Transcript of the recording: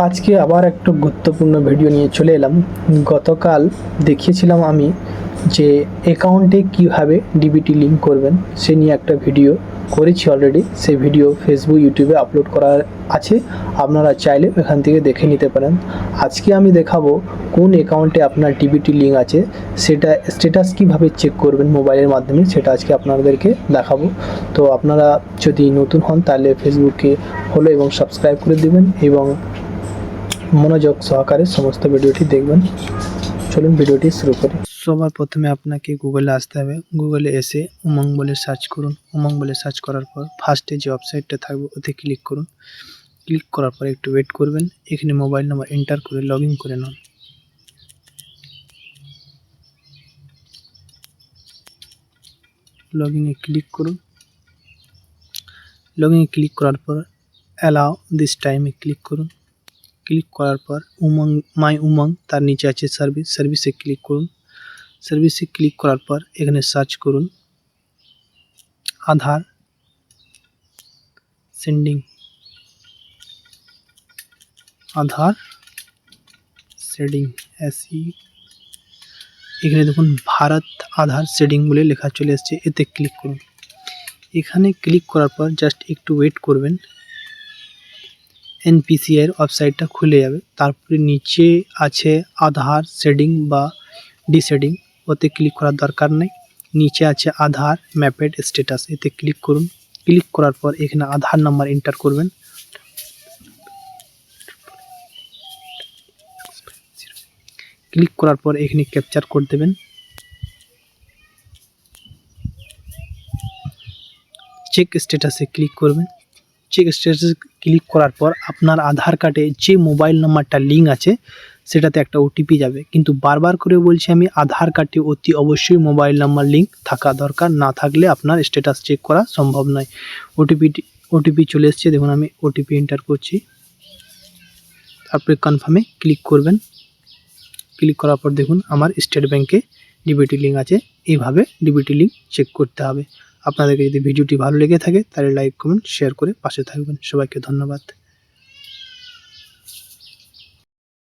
আজকে আবার একটা গুরুত্বপূর্ণ ভিডিও নিয়ে চলে এলাম। গতকাল দেখিয়েছিলাম আমি যে অ্যাকাউন্টে কিভাবে ডিবিটি লিঙ্ক করবেন সে নিয়ে একটা ভিডিও করেছি অলরেডি। সেই ভিডিও ফেসবুক ইউটিউবে আপলোড করা আছে, আপনারা চাইলে এখান থেকে দেখে নিতে পারেন। আজকে আমি দেখাবো কোন অ্যাকাউন্টে আপনার ডিবিটি লিঙ্ক আছে, সেটা স্ট্যাটাস কিভাবে চেক করবেন মোবাইলের মাধ্যমে, সেটা আজকে আপনাদেরকে দেখাবো। তো আপনারা যদি নতুন হন তাহলে ফেসবুকে ফলো এবং সাবস্ক্রাইব করে দেবেন এবং মনোযোগ সহকারে সমস্ত ভিডিওটি দেখবেন। চলুন ভিডিওটি শুরু করি। সবার প্রথমে আপনাকে গুগলে আসতে হবে। গুগলে এসে উমং বলে সার্চ করুন। উমং বলে সার্চ করার পর ফার্স্টে যে ওয়েবসাইটটা থাকবে ওতে ক্লিক করুন। ক্লিক করার পর একটু ওয়েট করবেন। এখানে মোবাইল নাম্বার এন্টার করে লগ ইন করে নিন। লগ ইনে ক্লিক করুন। লগ ইনে ক্লিক করার পর অ্যালাউ দিস টাইমে ক্লিক করুন। ক্লিক করার পর উমং মাই উমং তার নিচে আছে সার্ভিসে ক্লিক করুন। সার্ভিসে ক্লিক করার পর এখানে সার্চ করুন আধার সেন্ডিং। আধার সেডিং এখানে দেখুন ভারত আধার সেডিং বলে লেখা চলে এসছে, এতে ক্লিক করুন। এখানে ক্লিক করার পর জাস্ট একটু ওয়েট করবেন। এনপিসিআই এর ওয়েবসাইটটা খুলে যাবে। তারপরে নিচে আছে আধার সেডিং বা ডিসেডিং, ওতে ক্লিক করার দরকার নেই। নিচে আছে আধার ম্যাপেড স্ট্যাটাস, এতে ক্লিক করুন। ক্লিক করার পর এখানে আধার নাম্বার এন্টার করবেন। ক্লিক করার পর এখানে ক্যাপচার কোড দেবেন। চেক স্ট্যাটাসে ক্লিক করবেন। চেক স্ট্যাটাসে ক্লিক করার পর আপনার আধার কার্ডে যে মোবাইল নাম্বারটা লিঙ্ক আছে সেটাতে একটা ওটিপি যাবে। কিন্তু বারবার করে বলছি আমি, আধার কার্ডে অতি অবশ্যই মোবাইল নাম্বার লিঙ্ক থাকা দরকার, না থাকলে আপনার স্ট্যাটাস চেক করা সম্ভব নয়। ওটিপি চলে এসছে, দেখুন আমি ওটিপি এন্টার করছি। তারপরে কনফার্মে ক্লিক করবেন। ক্লিক করার পর দেখুন আমার স্টেট ব্যাংকে ডিবিটি লিঙ্ক আছে। এইভাবে ডিবিটি লিঙ্ক চেক করতে হবে। আপনাদেরকে যদি ভিডিওটি ভালো লেগে থাকে তাহলে লাইক কমেন্ট শেয়ার করে পাশে থাকবেন। সবাইকে ধন্যবাদ।